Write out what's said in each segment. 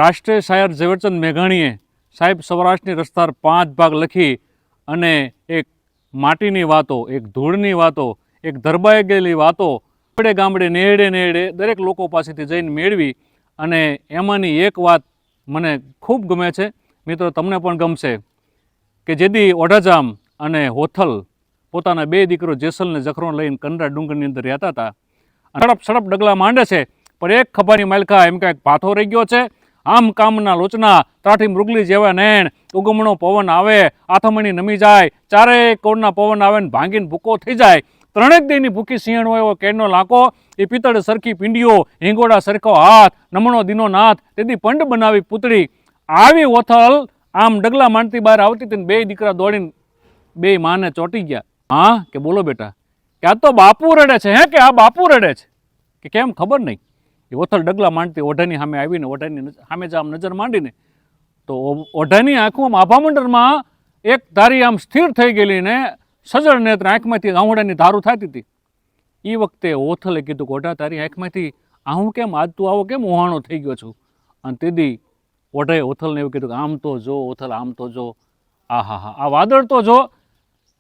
રાષ્ટ્રીય શાયર ઝવેરચંદ મેઘાણીએ સાહેબ સૌરાષ્ટ્રની રસધાર 5 ભાગ લખી અને એક માટીની વાતો, એક ધૂળની વાતો, એક ધરબાઈ ગયેલી વાતો ગામડે ગામડે નેહડે નેહડે દરેક લોકો પાસેથી જઈને મેળવી અને એમાંની એક વાત મને ખૂબ ગમે છે. મિત્રો, તમને પણ ગમશે કે જેદી ઓઢાજામ અને હોથલ પોતાના 2 દીકરો જેસલને જખરો લઈને કંડરા ડુંગરની અંદર રહેતા હતા. સડપ સડપ ડગલા માંડે છે, પણ એક ખભાની માલખા એમ કાંઈક ભાથો રહી ગયો છે. આમ કામના લોચના ત્રાઠી મૃગલી જેવા નૈણ, ઉગમણો પવન આવે આથમણી નમી જાય, ચારેય કોણના પવન આવે ને ભાંગીને ભૂકો થઈ જાય. ત્રણેક દેની ભૂખી સિંહણ હોય એવો કેડનો લાકો, એ પિત્તળ સરખી પીંડીઓ, હિંગોડા સરખો હાથ, નમણો દીનો નાથ, તેથી પંડ બનાવી પૂતળી. આવી ઓથલ આમ ડગલા માંડતી બહાર આવતી હતી ને 2 દીકરા દોડીને 2 માને ચોંટી ગયા. હા કે બોલો બેટા, કે આ તો બાપુ રડે છે, હે કે આ બાપુ રડે છે, કે કેમ ખબર નહીં. એ ઓથલ ડગલા માંડતી ઓઢાની સામે આવીને ઓઢાની સામે જ આમ નજર માંડીને તો ઓઢાની આંખમાં આભામંડળમાં એક ધારી આમ સ્થિર થઈ ગયેલી ને સજળ નેત્ર આંખમાંથી આહુડાની ધારું થતી હતી. એ વખતે ઓથલે કીધું કે ઓઢા, તારી આંખમાંથી આહું કેમ, આજ તું આવો કેમ ઓહાણો થઈ ગયો છું? અને તેથી ઓઢાએ ઓથલને એવું કીધું કે આમ તો જો ઓથલ, આમ તો જો, આ હા હા, આ વાદળ તો જો,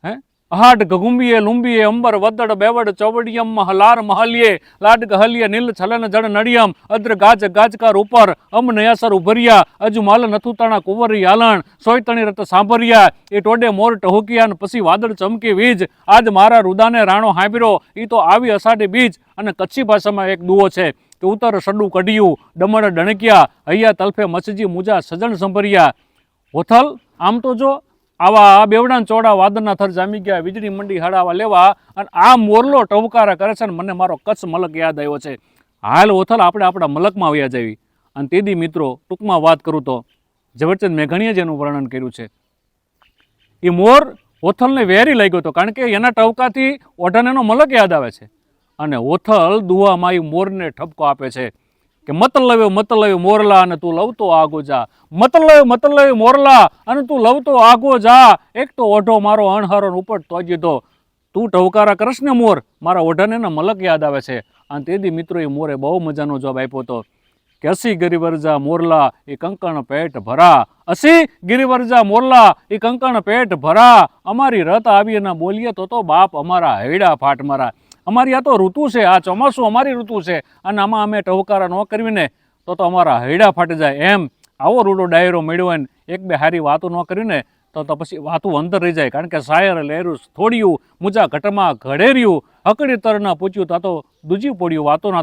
હે અહાટ ગગુંબીએ લુંબીએ અંબર વદડ બેવડ ચોવડિયમ હલાર મહલીએ લાડ ગહલીએ નીલ છલન જડ નડિયમ અદ્ર ગાજ ગાજકાર ઉપર અમ નયાસર ઉભરિયા અજુ માલ નથુતાણા કુંવરી આલણ સોયતણી રત સાંભરિયા એ ટોડે મોર ટહુકિયા ને પછી વાદળ ચમકી વીજ આજ મારા રુદાને રાણો હાંભર્યો. એ તો આવી અષાઢી બીજ. અને કચ્છી ભાષામાં એક દુઓ છે કે ઉતર સડું કઢિયું ડમણ ડણક્યા હૈયા તલફે મચજી મુજા સજણ સંભરિયા. હોથલ આમ તો જો, આવા બેવડાન ચોડા વાદળના થર જામી ગયા, વીજળી મંડી હડાવા લેવા, અને આ મોરલો ટવકારા કરે છે ને મને મારો કચ્છ મલક યાદ આવ્યો છે. હાલ ઓથલ આપણે આપણા મલકમાં વ્યા જાવી. અને તેથી મિત્રો ટૂંકમાં વાત કરું તો ઝવેરચંદ મેઘાણીએ જેનું વર્ણન કર્યું છે એ મોર ઓથલને વેરી લાગ્યો હતો, કારણ કે એના ટવકાથી ઓઢાને એનો મલક યાદ આવે છે. અને ઓથલ દુવામાં એ મોરને ઠપકો આપે છે કે મતલવ્યો મોરલા અને તું લવતો આગો જા, મતલવ્યો મોરલા અને તું લવતો આગો જા. એક તો ઓઢો મારો અણહારો ઉપટ તો દીધો, તું ટવકારા કરશ ને મોર, મારા ઓઢાને એના મલક યાદ આવે છે. અને તેથી મિત્રો એ મોરે બહુ મજાનો જવાબ આપ્યો હતો કે અસી ગિરિવરજા મોરલા એ કંકણ પેટ ભરા, અસી ગિરિવરજા મોરલા એ કંકણ પેટ ભરા. અમારી રત આવી એના બોલીએ તો બાપ અમારા હૈડા ફાટ મારા. અમારી આ તો ઋતુ છે, આ ચોમાસું અમારી ઋતુ છે, અને આમાં અમે ટવકારા ન કરવીને તો અમારા હૈડા ફાટી જાય. એમ આવો રૂડો ડાયરો મેળવ્યો હોય ને 1-2 સારી વાતો ન કરીને તો પછી વાતું અંતર રહી જાય. કારણ કે શાયર લહેરું થોડિયું મુજા ઘટમાં ઘડેર્યું હકડી તરના પૂછ્યું તા તો દૂજી પડ્યું વાતોના